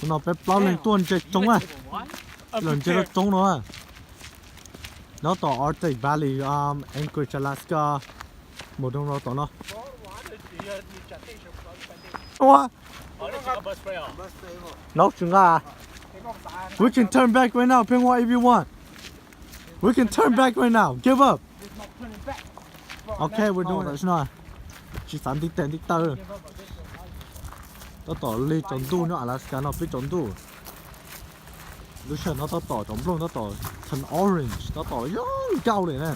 nó phải bao lên tuần chơi trống à lần chơi trống nó à nó tỏ Arctic Valley Anchorage Alaska một trong nó tỏ nó wow nó chúng ta we can turn back right now Ping Hoa if you want we can turn back right now give up okay we're doing it now chỉ sản tích tiền tích tơ nó tỏ lên tròn tu nữa Alaska nó biết tròn tu lúc sau nó tỏ tròn luôn nó tỏ thành orange nó tỏ rất cao này nè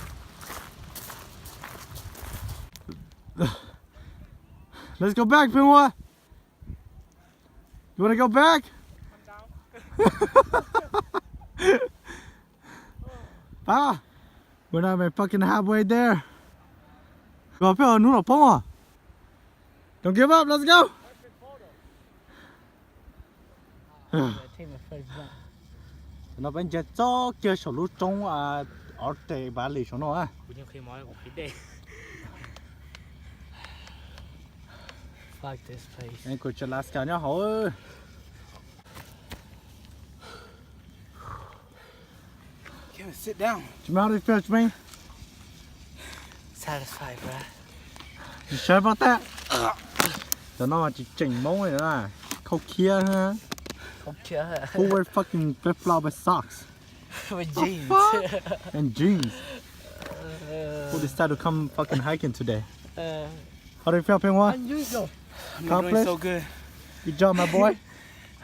let's go back Ping Hoa you wanna go back ba we're not even fucking halfway there go phía núi lộc phong à don't give up let's go nó bên chết cho kia sổ lúa trống ở đây bà lì số nó à Fuck this place. anh cứ chơi Alaska nhá hỏi Sit down. how do you feel man Satisfied, bro. you sure about that tao nó chỉ chỉnh mông này là không kia ha Không chưa. who wear fucking flip-flop socks With jeans. and jeans who decided to come fucking hiking today how do you feel Ping Hoa Unusual. I'm not doing so good. good job my boy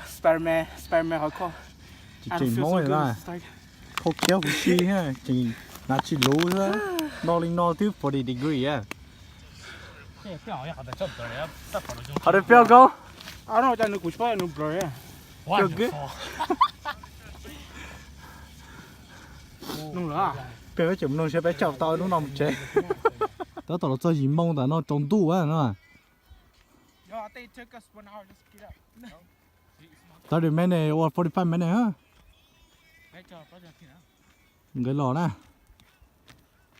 Spider-Man hardcore. chỉ I don't chỉnh feel mông so này good. là It's like không kia không chi ha chỉ là chỉ lú thôi nó lên nó tới 40 degree à how do you feel go I don't know what I know bro. Yeah. feel good Đúng rồi. bây giờ chúng nó sẽ phải chọc tao đúng không chế tao tao cho gì mông tại nó trống tu á nó Yo, I think it took us 1 hour just to get up. 30 minutes or 45 minutes hả cái lò nè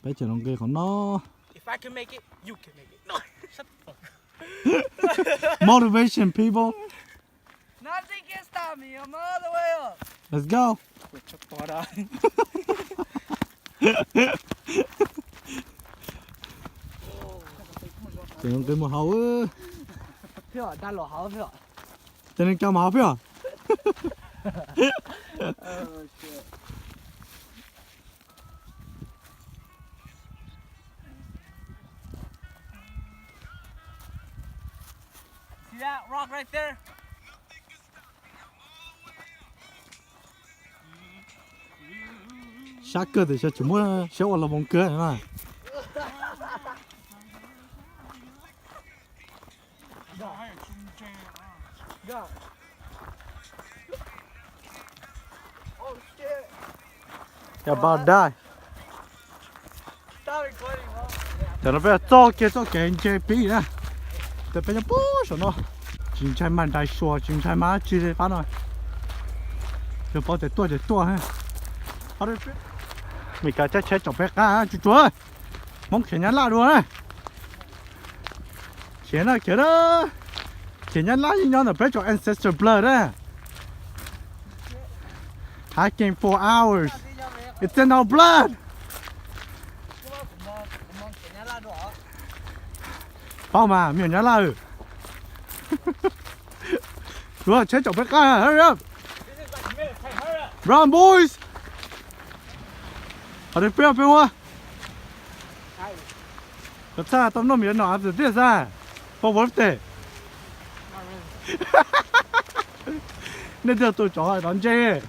bây giờ nó cái của nó If I can make it, you can make it. No, shut the fuck up. motivation people Nothing can stop me. I'm all the way up. let's go thì nó cái một hậu Phiêu, đa lộ háo phiêu. cho nên cho máu phiêu Oh shit. See that rock right there? sát cơ thì sẽ chỉ muốn sẽ là vòng cơ này mà Go. Oh shit. you're about to die Stop recording, bro. cho nó phải cho cái anh chơi bí nè để bây giờ bố sao nó chính trái man đại xua chính trái má chỉ để phá rồi rồi bao để tua ha ở đây mình cả trái chọc bé cá chú ơi mong khỉ nhắn la luôn này khỉ đó khỉ nhắn la như nhau là bé cho ancestor blood đấy hiking 4 hours it's in our blood bao mà miệng nhá la rồi chế chọc bé cá hurry up run boys ở đây Ping Hoa thật ra tao nó miệng nó áp được ra không vấn đề nên giờ tôi chọn lại đón chơi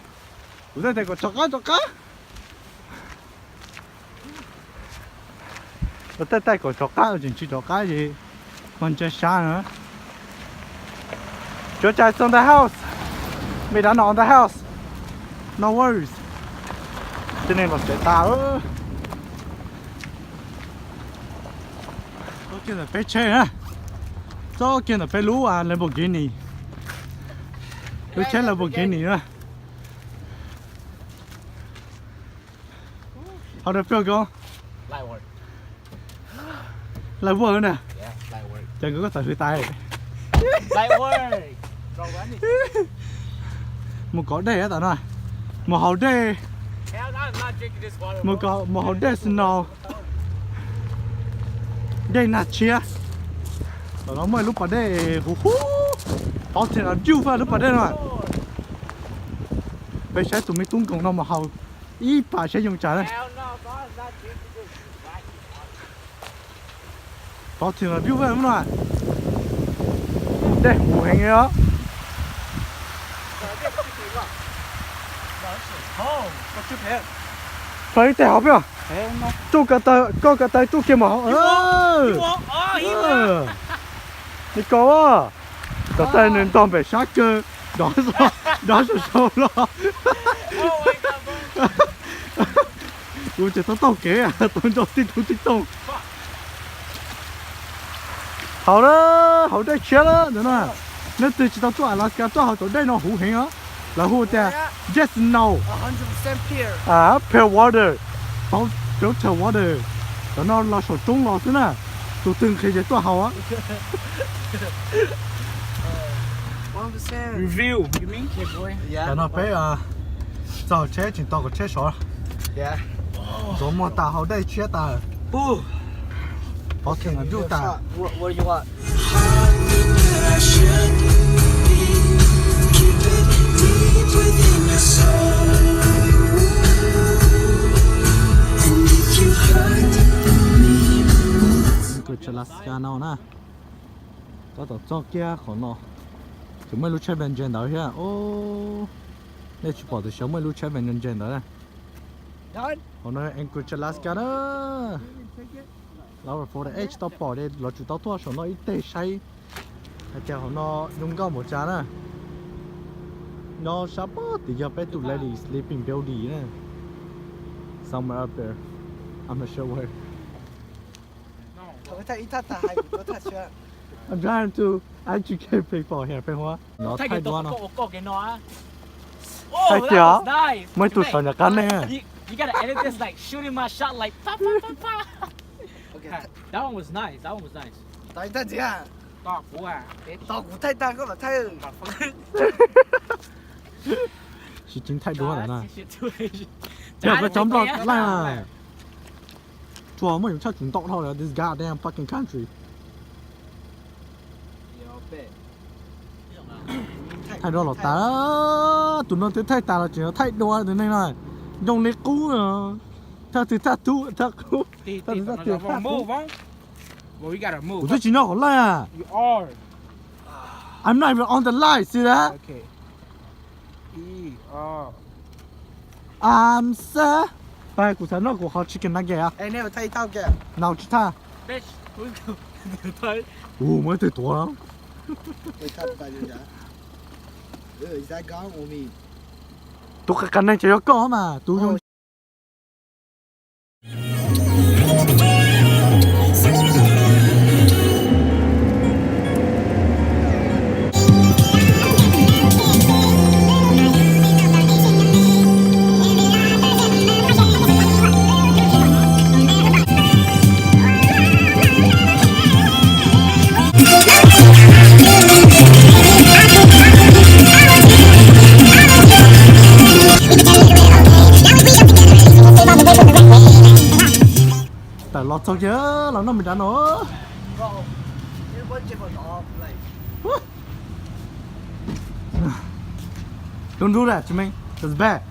tôi thấy có chọc cá tôi thấy có chọc cá rồi chỉ chọc cá gì còn chơi xa nữa Your dad's on the house. Me đã on the house. No worries. Cho nên là sẽ tạo. Đó kia là bé chơi á. Đó kia là bé lú à Lamborghini. Tôi chơi Lamborghini nữa. How does it feel, girl? Light work. Light work nè. Yeah, light work. Chẳng có thể hủy tay. Light work. một có đây á tao nói một hậu đây Hell, I'm not drinking this water. một hậu đây xin nào đây là chia tao nói mới lúc vào đây hú hú có thể là chiêu vào lúc vào đây rồi bây giờ tụi mình tung cùng nó mà hậu ý bà sẽ dùng trả đây Hell no, bro, I'm not drinking this. có thể là chiêu vào đúng rồi đây hú hình đó Có chút thế. phải té học chưa Hell no. chú cái tay chú kia mà你講啊，就真係當被殺嘅，打咗手咯。 Oh my god, bro. 我覺得都幾啊，動作啲都啲動。好啦，好的切了，真的。那對知道做阿拉斯加做好做ได้เนาะหูเห็นอ่ะ然後แต่ just now 100% pure. 啊 pure water 包 filter water 然後เรา手中老師呢就等可以做好啊。 100%. Review. You mean? Yeah, boy. 然後俾造車進到個車所， Yeah. 做麼大好ได้切大， Ooh. 好聽啊就大。 What do you want? Cái chả là ska nào nè, có tao cho kia còn nó, chúng mày lúc chơi bên trên đó chứ, ô, để chụp bỏ từ sống mày lúc chơi bên trên đó nè, Done? còn nó Anchorage chả là ska đó, lâu rồi for the edge tao bỏ đây, là chúng tao thua số nó ít tệ say, cái chả nó nhung cao một chả nè, nó sắp bỏ thì giờ bé tụi lại đi sleeping building nè, somewhere up there, I'm not sure where. I'm trying to educate people here, phải không ạ? Nó Thay thay cái đoan tổ không? có cái nó. Thay Oh, that kìa. was nice. Mấy tụi Mate, sợ nhà cắn này. You gotta edit this like shooting my shot like pa pa pa pa. Okay. That one was nice. That one was nice. Tại ta gì à? To cú à. Tao cũng thay ta có là thay. Chỉ chính thay đoan là nè. Dạ, Giờ cái chấm lọt là chùa mới chắc chúng tọt thôi là this goddamn fucking country. Thay đoan là ta, tụi nó tới thay ta là chỉ là thay đoan thế này này, dùng lấy cũ à, theo từ tattoo. Move on. Well, we gotta move. Ủa chỉ nó còn lại à? You are. I'm not even on the line, see that? Okay. E R. I'm sir. Phải, cụ thể nó của họ chicken nugget à? Ê, nếu thay tao kìa. Nào chứ ta? Bitch. Thôi. Mới tới tuổi lắm. Thay tao phải gì vậy? Is that gone or me? Tôi cái cắn này chỉ có mà, tôi dùng. Tại lọt sao chứ, làm nó mình đã nó. Bro, it was just off like. Don't do that to me. That's bad.